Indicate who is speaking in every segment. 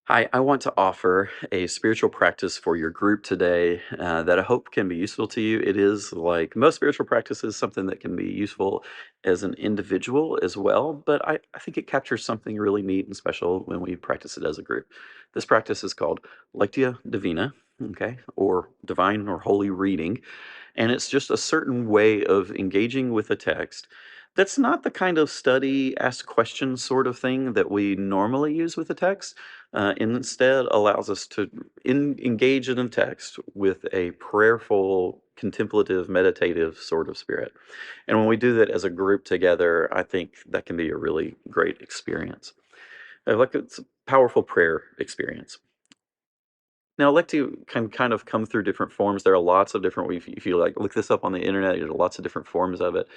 Speaker 1: Hi, I want to offer a spiritual practice for your group today that I hope can be useful to you. It is, like most spiritual practices, something that can be useful as an individual as well, but I think it captures something really neat and special when we practice it as a group. This practice is called Lectio Divina, okay, or divine or holy reading. And it's just a certain way of engaging with a text that's not the kind of study, ask questions sort of thing that we normally use with a text. Instead, allows us to engage in a text with a prayerful, contemplative, meditative sort of spirit. And when we do that as a group together, I think that can be a really great experience. Like it's a powerful prayer experience. Now, Lectio can kind of come through different forms. There are lots of different if you like look this up on the internet, there's lots of different forms of it.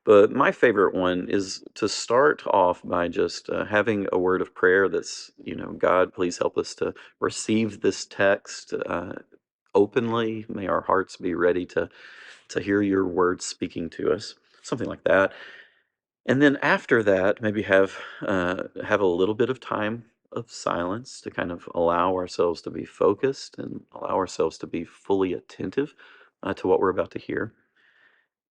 Speaker 1: But my favorite one is to start off by just having a word of prayer that's, God, please help us to receive this text openly. May our hearts be ready to hear your words speaking to us, something like that. And then after that, maybe have a little bit of time of silence to kind of allow ourselves to be focused and allow ourselves to be fully attentive to what we're about to hear.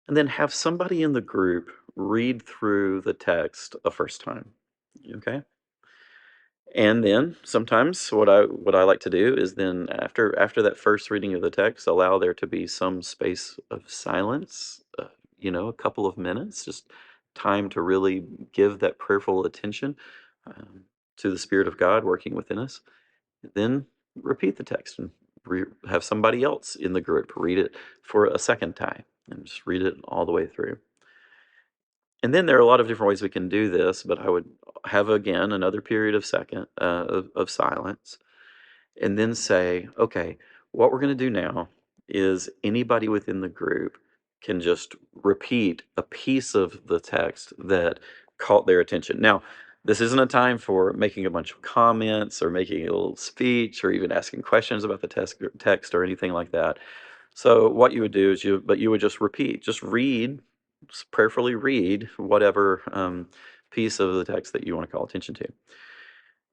Speaker 1: And then have somebody in the group read through the text a first time. Okay. And then sometimes what I like to do is then after that first reading of the text, allow there to be some space of silence, a couple of minutes, just time to really give that prayerful attention um, to the Spirit of God working within us. Then repeat the text and have somebody else in the group read it for a second time and just read it all the way through. And then there are a lot of different ways we can do this, but I would have again another period of of silence, and then say, okay, what we're going to do now is anybody within the group can just repeat a piece of the text that caught their attention. Now, this isn't a time for making a bunch of comments or making a little speech or even asking questions about the text or anything like that. So what you would do is you would just repeat, just read, just prayerfully read whatever piece of the text that you want to call attention to.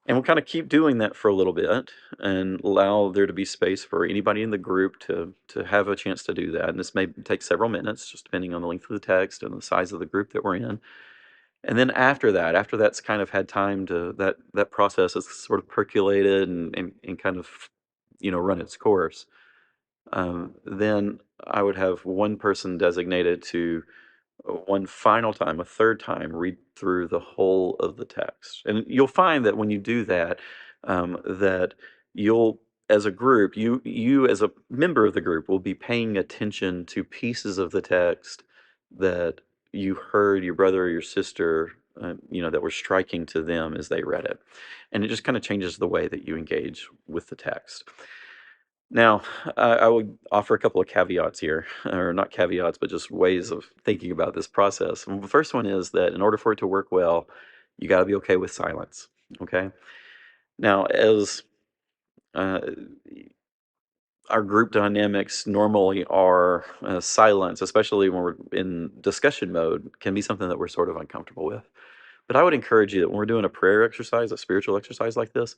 Speaker 1: And we'll kind of keep doing that for a little bit and allow there to be space for anybody in the group to have a chance to do that. And this may take several minutes, just depending on the length of the text and the size of the group that we're in. And then after that's kind of had time to that process has sort of percolated and kind of run its course. Then I would have one person designated to one final time, a third time, read through the whole of the text. And you'll find that when you do that, that you'll, as a group, you as a member of the group will be paying attention to pieces of the text that you heard your brother or your sister, that were striking to them as they read it. And it just kind of changes the way that you engage with the text. Now, I would offer a couple of caveats here, or not caveats, but just ways of thinking about this process. And the first one is that in order for it to work well, you got to be okay with silence. Okay. Now, as uh, our group dynamics normally are, silence, especially when we're in discussion mode, can be something that we're sort of uncomfortable with. But I would encourage you that when we're doing a prayer exercise, a spiritual exercise like this,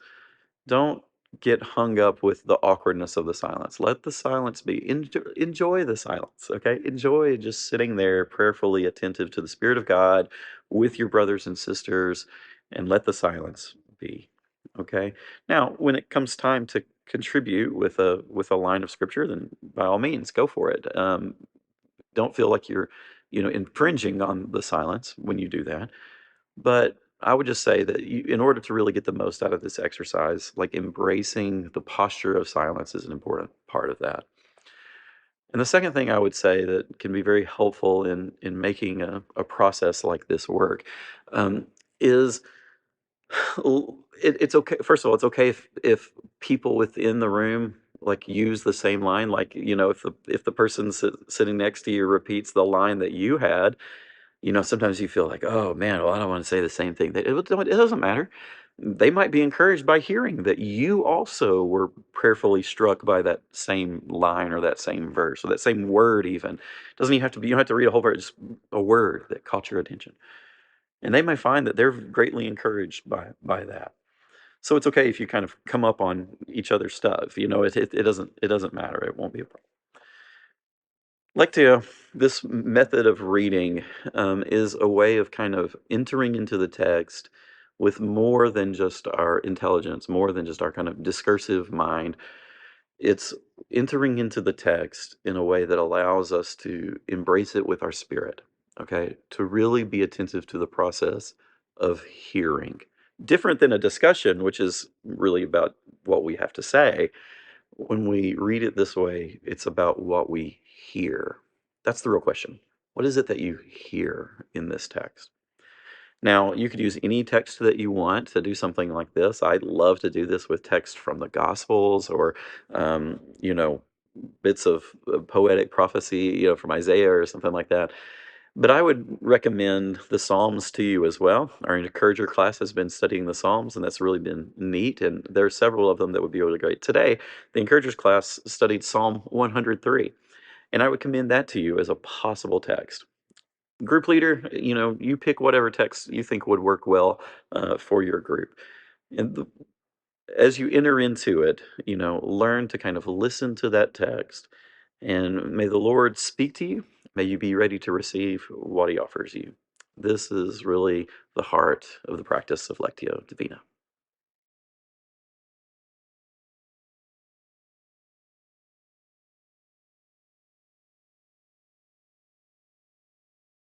Speaker 1: don't get hung up with the awkwardness of the silence. Let the silence be. Enjoy the silence, okay? Enjoy just sitting there prayerfully attentive to the Spirit of God with your brothers and sisters and let the silence be, okay? Now, when it comes time to contribute with a line of scripture, then by all means, go for it. Don't feel like you're, infringing on the silence when you do that. But I would just say that in order to really get the most out of this exercise, like embracing the posture of silence is an important part of that. And the second thing I would say that can be very helpful in making a process like this work is it's okay. First of all, it's okay if people within the room like use the same line. Like if the person sitting next to you repeats the line that you had, sometimes you feel like, "Oh, man, well, I don't wanna say the same thing." It doesn't matter. They might be encouraged by hearing that you also were prayerfully struck by that same line or that same verse or that same word even. Doesn't even have to be you don't have to read a whole verse, just a word that caught your attention. And they may find that they're greatly encouraged by that. So it's okay if you kind of come up on each other's stuff. It doesn't matter. It won't be a problem. Lectio, this method of reading is a way of kind of entering into the text with more than just our intelligence, more than just our kind of discursive mind. It's entering into the text in a way that allows us to embrace it with our spirit, okay? To really be attentive to the process of hearing. Different than a discussion, which is really about what we have to say. When we read it this way, it's about what we hear. That's the real question. What is it that you hear in this text? Now, you could use any text that you want to do something like this. I love to do this with text from the Gospels or, bits of poetic prophecy, from Isaiah or something like that. But I would recommend the Psalms to you as well. Our Encourager class has been studying the Psalms, and that's really been neat. And there are several of them that would be really great. Today, the Encouragers class studied Psalm 103, and I would commend that to you as a possible text. Group leader, you pick whatever text you think would work well for your group. And as you enter into it, learn to kind of listen to that text, and may the Lord speak to you. May you be ready to receive what He offers you. This is really the heart of the practice of Lectio Divina.